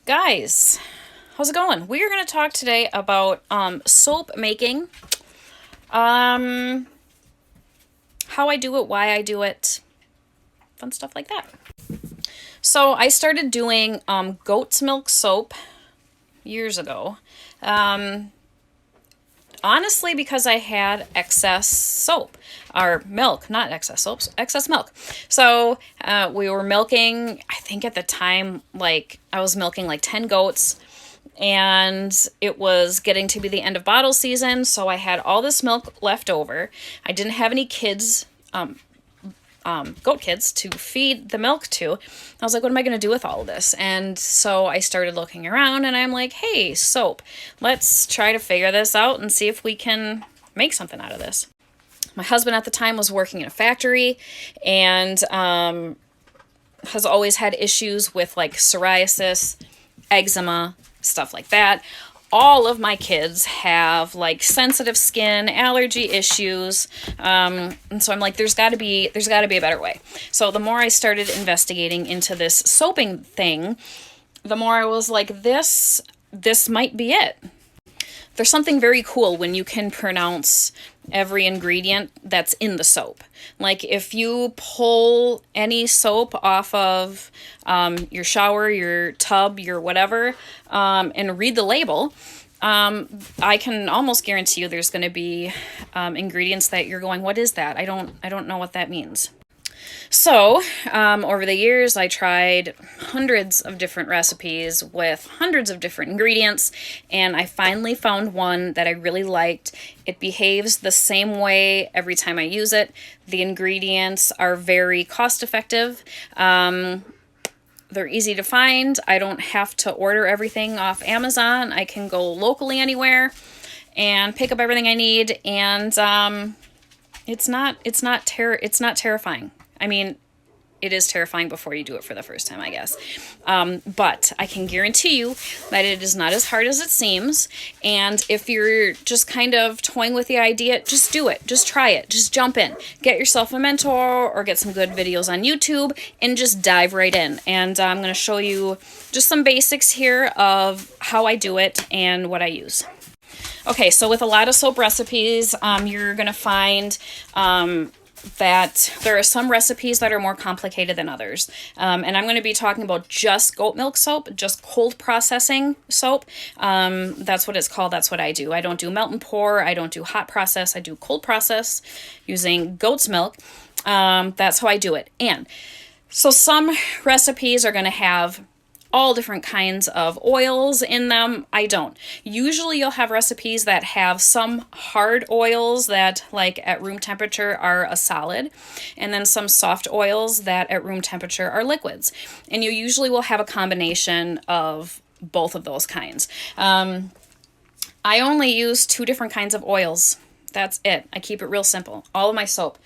Guys, how's it going? We are going to talk today about soap making, um, how I do it, why I do it, fun stuff like that. So I started doing goat's milk soap years ago. Um, Honestly, because I had excess soap or milk, not excess soaps, excess milk. So we were milking, I think at the time, like I was milking like 10 goats, and it was getting to be the end of bottle season. So I had all this milk left over. I didn't have any kids, goat kids to feed the milk to. I was like, what am I going to do with all of this? And so I started looking around and I'm like, hey, soap, let's try to figure this out and see if we can make something out of this. My husband at the time was working in a factory and has always had issues with like psoriasis, eczema, stuff like that. All of my kids have like sensitive skin, allergy issues, and so I'm like, there's got to be a better way. So the more I started investigating into this soaping thing, the more I was like, this might be it. There's something very cool when you can pronounce every ingredient that's in the soap. Like if you pull any soap off of your shower, your tub, your whatever, and read the label, I can almost guarantee you there's going to be ingredients that you're going, what is that? I don't know what that means. So, over the years, I tried hundreds of different recipes with hundreds of different ingredients, and I finally found one that I really liked. It behaves the same way every time I use it. The ingredients are very cost-effective. They're easy to find. I don't have to order everything off Amazon. I can go locally anywhere and pick up everything I need, and it's not terrifying. I mean, it is terrifying before you do it for the first time, I guess. But I can guarantee you that it is not as hard as it seems. And if you're just kind of toying with the idea, just do it. Just try it. Just jump in. Get yourself a mentor or get some good videos on YouTube and just dive right in. And I'm going to show you just some basics here of how I do it and what I use. Okay, so with a lot of soap recipes, you're going to find that there are some recipes that are more complicated than others. And I'm going to be talking about just goat milk soap, just cold processing soap. That's what it's called. That's what I do. I don't do melt and pour. I don't do hot process. I do cold process using goat's milk. That's how I do it. And so some recipes are going to have all different kinds of oils in them. I don't. Usually you'll have recipes that have some hard oils that like at room temperature are a solid, and then some soft oils that at room temperature are liquids. And you usually will have a combination of both of those kinds. I only use 2 different kinds of oils. That's it. I keep it real simple. All of my soap,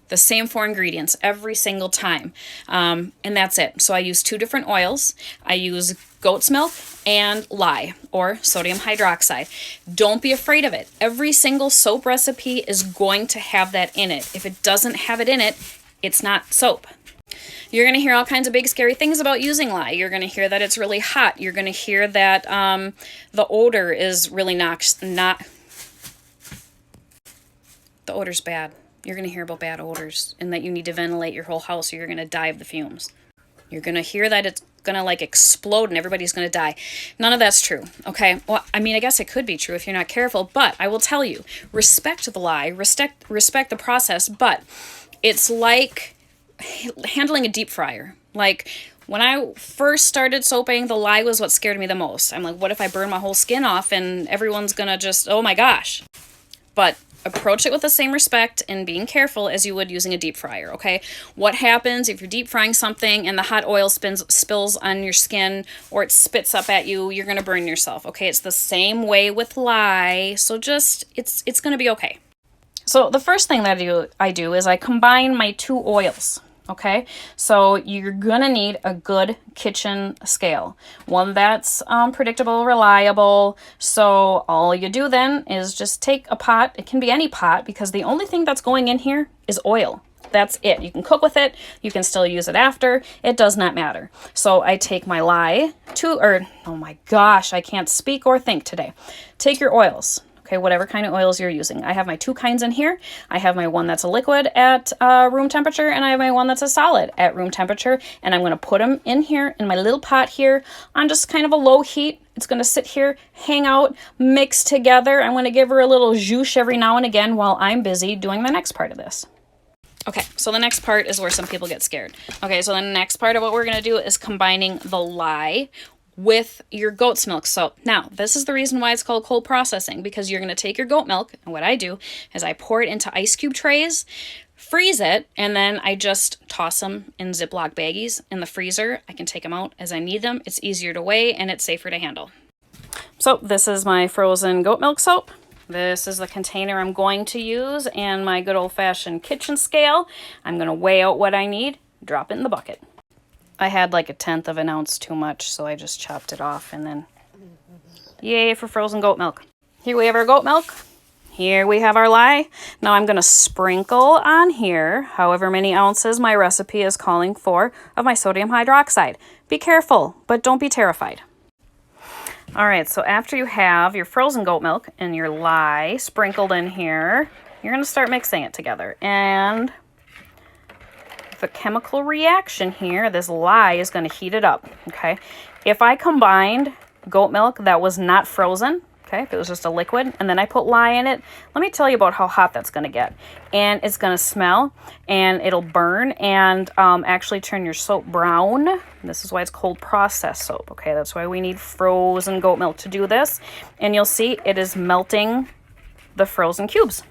the same 4 ingredients every single time. And that's it. So I use 2 different oils. I use goat's milk and lye, or sodium hydroxide. Don't be afraid of it. Every single soap recipe is going to have that in it. If it doesn't have it in it, it's not soap. You're going to hear all kinds of big scary things about using lye. You're going to hear that it's really hot. You're going to hear that the odor is really the odor's bad. You're going to hear about bad odors and that you need to ventilate your whole house or you're going to die of the fumes. You're going to hear that it's going to like explode and everybody's going to die. None of that's true, okay? Well, I mean, I guess it could be true if you're not careful, but I will tell you, respect the lye, respect the process, but it's like handling a deep fryer. Like when I first started soaping, the lye was what scared me the most. I'm like, what if I burn my whole skin off and everyone's going to just, oh my gosh. But approach it with the same respect and being careful as you would using a deep fryer, okay? What happens if you're deep frying something and the hot oil spills on your skin or it spits up at you, you're going to burn yourself, okay? It's the same way with lye, so just, it's going to be okay. So the first thing that I do is I combine my 2 oils. Okay, so you're gonna need a good kitchen scale, one that's predictable, reliable. So all you do then is just take a pot. It can be any pot because the only thing that's going in here is oil. That's it. You can cook with it. You can still use it after. It does not matter. So I take my lye oh my gosh, I can't speak or think today. Take your oils. Okay, whatever kind of oils you're using. I have my 2 kinds in here. I have my one that's a liquid at room temperature, and I have my one that's a solid at room temperature. And I'm going to put them in here in my little pot here on just kind of a low heat. It's going to sit here, hang out, mix together. I'm going to give her a little zhoosh every now and again while I'm busy doing the next part of this. Okay, so the next part is where some people get scared. Okay, so the next part of what we're going to do is combining the lye with your goat's milk. So now this is the reason why it's called cold processing, because you're going to take your goat milk, and what I do is I pour it into ice cube trays, freeze it, and then I just toss them in Ziploc baggies in the freezer. I can take them out as I need them. It's easier to weigh and it's safer to handle. So this is my frozen goat milk soap. This is the container I'm going to use, and my good old-fashioned kitchen scale. I'm going to weigh out what I need, drop it in the bucket. I had like 1/10 of an ounce too much, so I just chopped it off, and then yay for frozen goat milk. Here we have our goat milk. Here we have our lye. Now I'm going to sprinkle on here however many ounces my recipe is calling for of my sodium hydroxide. Be careful, but don't be terrified. All right, so after you have your frozen goat milk and your lye sprinkled in here, you're going to start mixing it together. And the chemical reaction here, this lye is going to heat it up, okay? If I combined goat milk that was not frozen, okay, if it was just a liquid, and then I put lye in it, let me tell you about how hot that's going to get. And it's going to smell, and it'll burn, and actually turn your soap brown. This is why it's cold processed soap, okay? That's why we need frozen goat milk to do this. And you'll see it is melting the frozen cubes.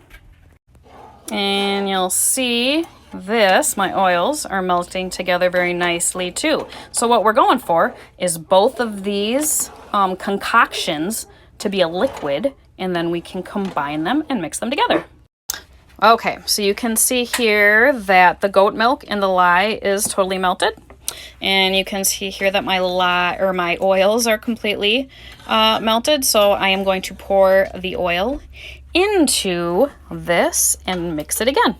And you'll see my oils are melting together very nicely too. So what we're going for is both of these concoctions to be a liquid, and then we can combine them and mix them together. Okay, so you can see here that the goat milk and the lye is totally melted. And you can see here that my oils are completely melted. So I am going to pour the oil into this and mix it again.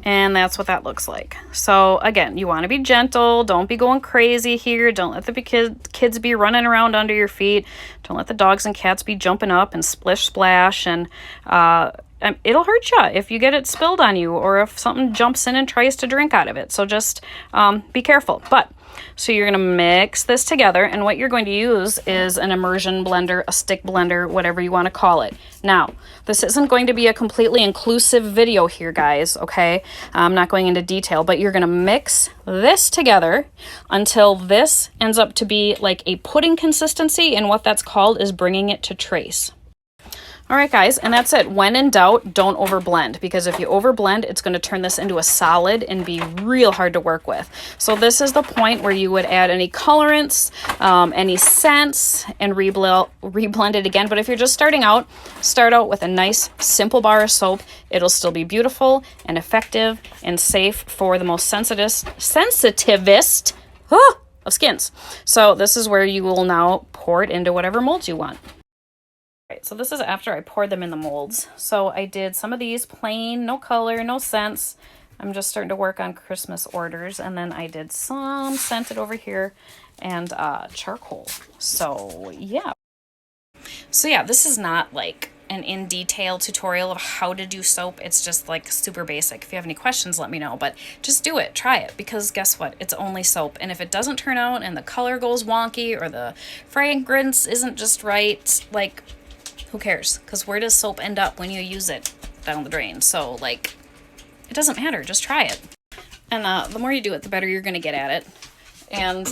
And that's what that looks like. So again, you want to be gentle. Don't be going crazy here. Don't let the kids be running around under your feet. Don't let the dogs and cats be jumping up and splish splash. And it'll hurt you if you get it spilled on you, or if something jumps in and tries to drink out of it. So just be careful. So you're going to mix this together, and what you're going to use is an immersion blender, a stick blender, whatever you want to call it. Now, this isn't going to be a completely inclusive video here, guys, okay? I'm not going into detail, but you're going to mix this together until this ends up to be like a pudding consistency, and what that's called is bringing it to trace. All right, guys, and that's it. When in doubt, don't overblend, because if you overblend, it's going to turn this into a solid and be real hard to work with. So this is the point where you would add any colorants, any scents, and reblend it again. But if you're just starting out, start out with a nice, simple bar of soap. It'll still be beautiful and effective and safe for the most sensitivist of skins. So this is where you will now pour it into whatever molds you want. So this is after I poured them in the molds. So I did some of these plain, no color, no scents. I'm just starting to work on Christmas orders. And then I did some scented over here and charcoal. So yeah. This is not like an in detail tutorial of how to do soap. It's just like super basic. If you have any questions, let me know, but just do it, try it, because guess what? It's only soap. And if it doesn't turn out and the color goes wonky or the fragrance isn't just right, like, who cares? Because where does soap end up when you use it? Down the drain. So, like, it doesn't matter. Just try it. And the more you do it, the better you're going to get at it. And,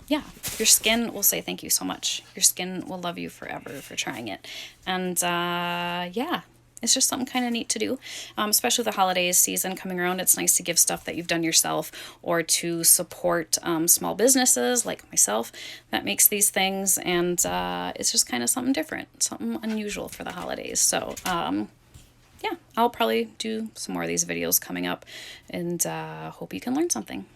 yeah, your skin will say thank you so much. Your skin will love you forever for trying it. And, yeah, it's just something kind of neat to do, especially the holidays season coming around. It's nice to give stuff that you've done yourself, or to support small businesses like myself that makes these things. And it's just kind of something different, something unusual for the holidays. So yeah, I'll probably do some more of these videos coming up, and hope you can learn something.